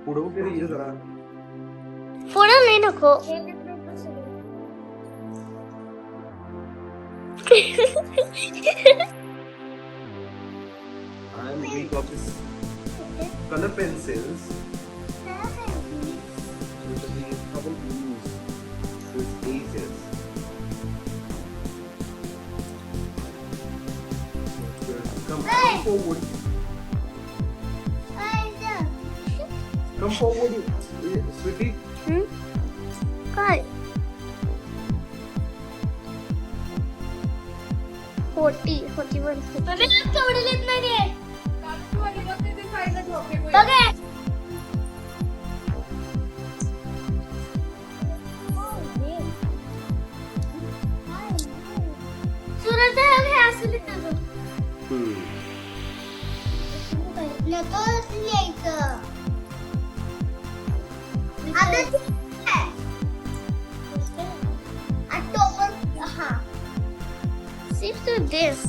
पुढं वगैरे ये जरा. पुढं नाही नको. I'm weak of this color pencils. Which we haven't used since ages. Come forward. Come forward, sweetie. काय 40 बनते. तेवढे लिहित नाही रे. बघे. सूरज हे असं लिहितं. नकोच लिहायचं. See to this.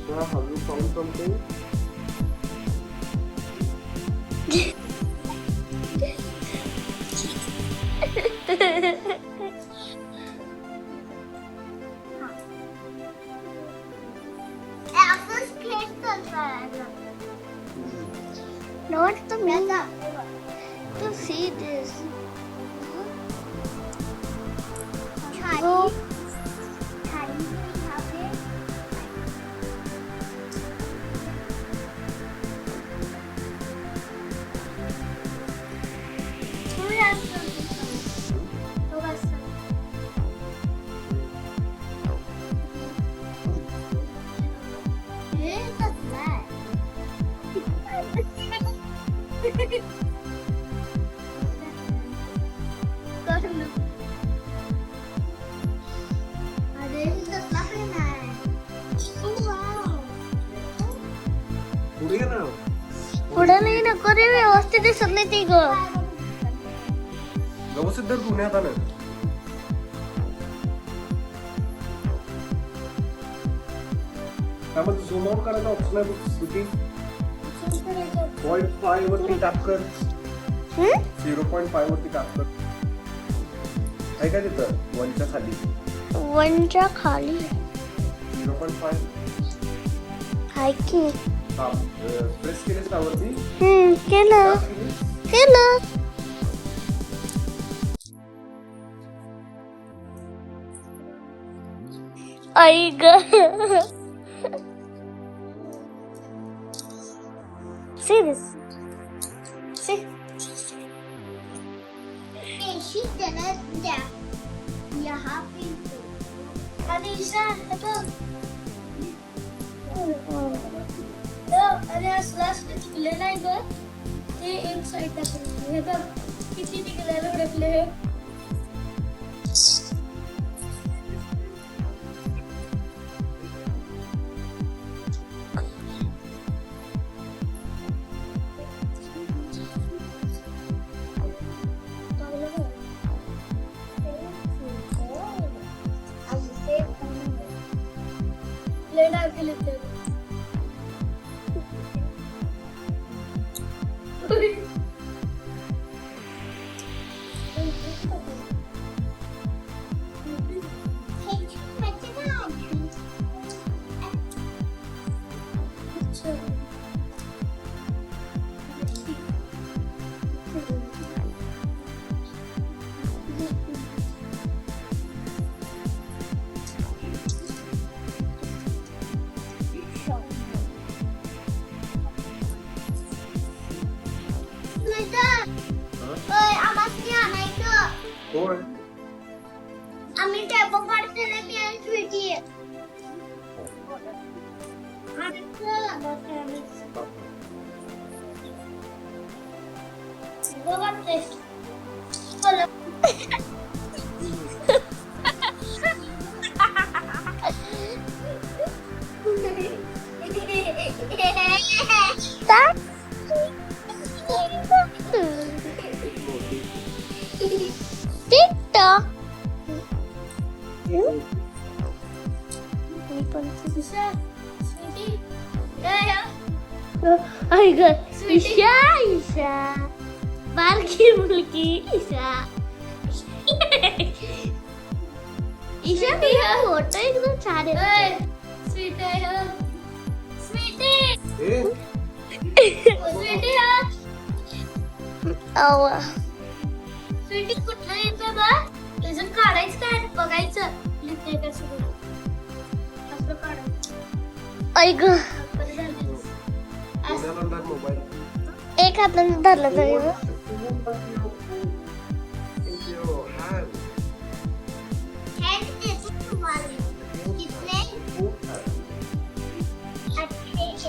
Have you found something? Not the mega. To see this. Go. पुढे नाही नको रे व्यवस्थित दिसत नाही ती ग व्यवस्थित दर पुण्यात आलं त्यामध्ये झूम आउट करायचा ऑप्शन आहे स्थिती 0.5 वरती टॅप कर 0.5 वरती टॅप कर आहे का तिथं 1 च्या खाली 1 च्या खाली 0.5 हाय की प्रेस केलेस त्यावरती केलं केलं आई ग See this. See. यहाँ पे अनीशा तो अरे असला टिकले नाही ग ते एक साइड टाकले हे बघ किती टिकलेलं टिकले हे लेडा केले ते आम्ही टेबल काढते ना ती आणि स्वीटी आहे TikTok. स्वीटी काय आई ग ईशा ईशा बारकी मुलगी ईशा ईशा तुझा फोटो एकदम छान आहे. स्वीटी आहे स्वीटी ए स्वीटी हा अवा स्वीटी कुठलं येतं बा त्याचं काढायचं काय बघायचं लिहिते का सगळं असं काढायचं आई ग बरं झालं. असं मोबाईल मोबाईल एक हाताने धरलं तरी ग.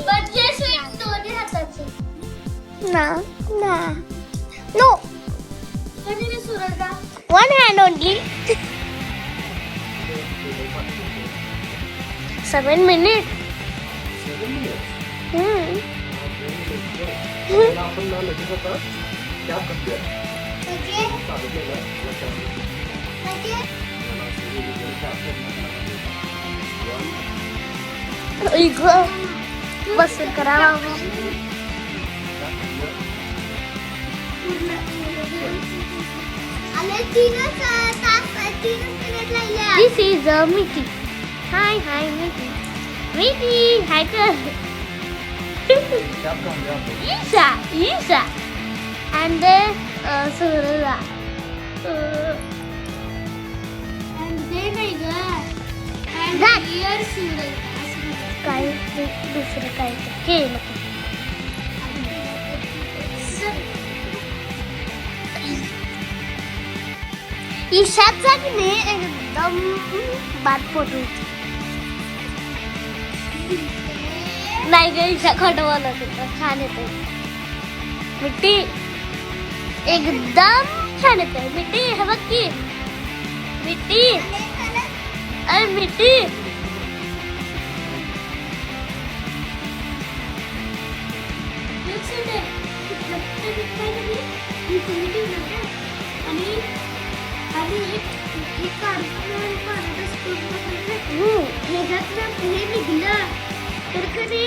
बदले स्वीट दोन्ही हाताचे ना ना नो कधी सुरजा वन हँड ओनली 7 minutes. आपण ना लगेच आता कॅब करतोय चालू केलं बसून करा this is a Mickey hi hi Mickey Mickey hi कर कॅब घालूया आपण ईशा ईशा अँड सुरला ते नाही ग That. हिअर सूरज काय दुसरं काय केलं ईशाचा की नाही एकदम बाद फोटो नाही ग ईशा खोटं बोलत होतं छान येते मिट्टी एकदम छान येते मिट्टी हे बघ की मिट्टी अरे मिट्टी तर कधी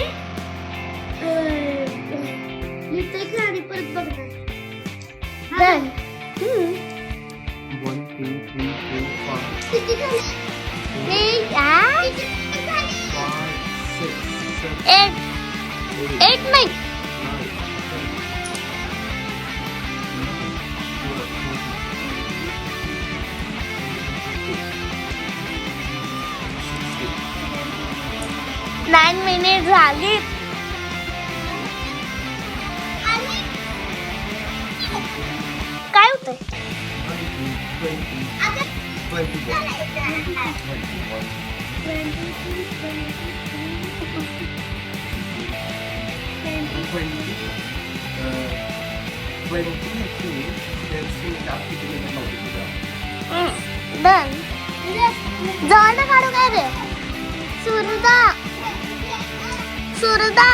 लिहितंय का आणि परत बघणार Done. 1 2 3 4 5 किती झाले? 5 6 7 8 नाही 9 minutes झाली काय होतंय 22 डन जवळ काढू काय रे सुरदा सुरदा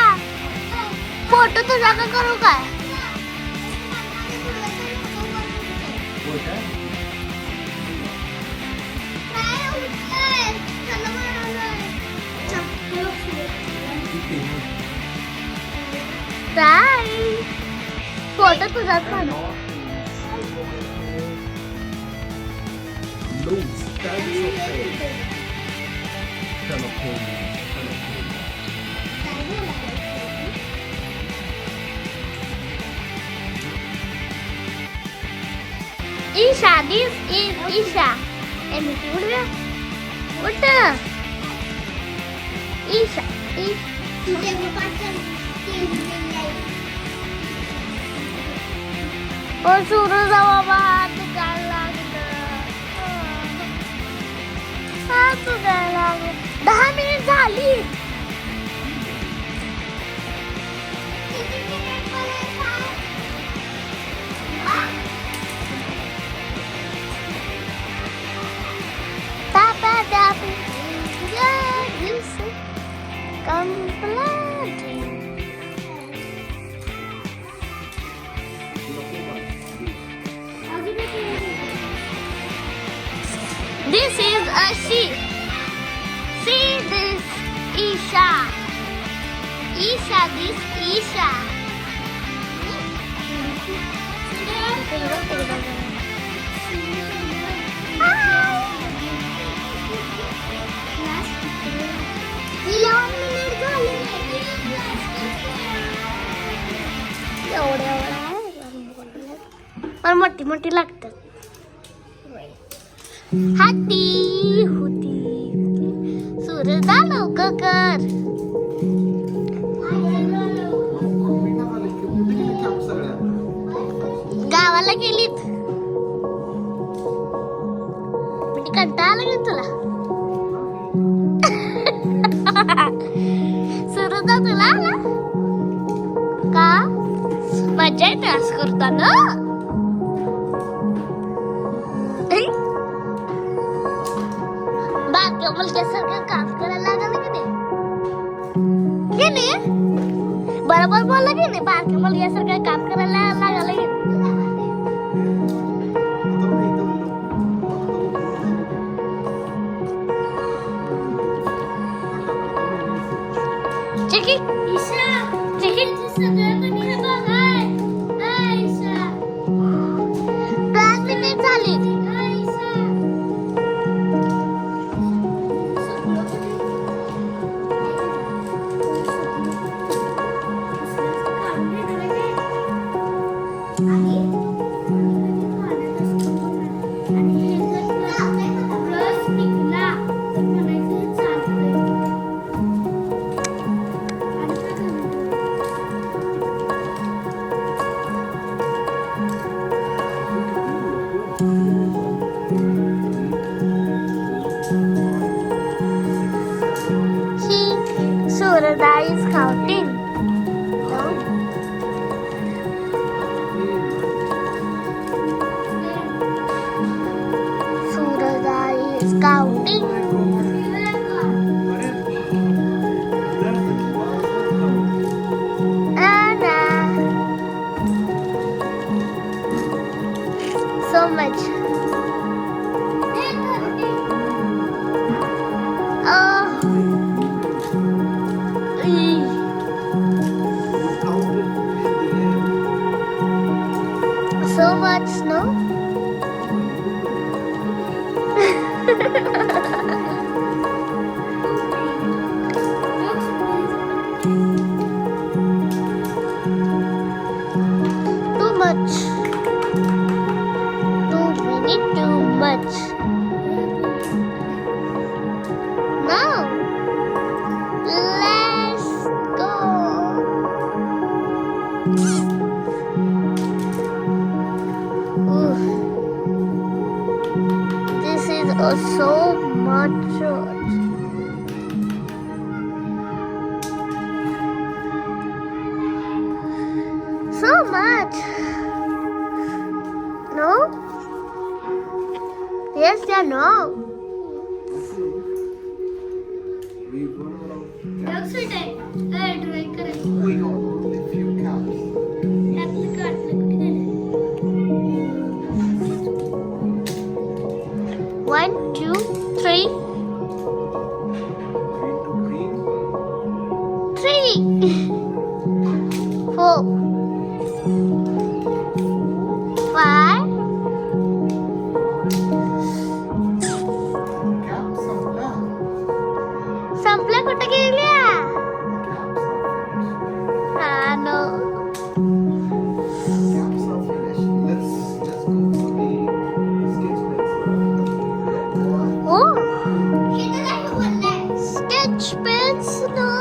फोटो तुझा का करू काय काय फोटो तुझाच काढू Isha, this is Isha. Emity, udah. Udah. Isha, Oh, suruh sama batu galang. Batu galang. 10 minit झाली. This is a sheep. See this Isha. Isha, this Isha. पण मोठी मोठी लागतात. हाती होती सूरजा लवकर कर. गावाला गेलीत म्हणजे कंटाळा आला का तुला? सूरजा तुला आला का? मजा येते असं करताना. बारक्या मुलग्यासारखं काम करायला लागलं की नाही? बरोबर बोलला की नाही? बारक्या मुलग्यासारखं काम करायला लागलं की चिकी चिकी सगळं पण हे बघ. पाच मिनिट झाली. Surada is counting. No. Surada is counting. Anna. So much. Oh. So much snow. Too much. Too much. Now, let's go. This is so much. So much. No? Yes or no? We got only a few cows. 1, 2, 3. Green to green. 3, 4, 5. Cap संपला. संपल्या कुठे गेल्या? Caps are finished. हा no. Caps are finished. Let's just go to the sketch pens. Oh. Sketch pens, no?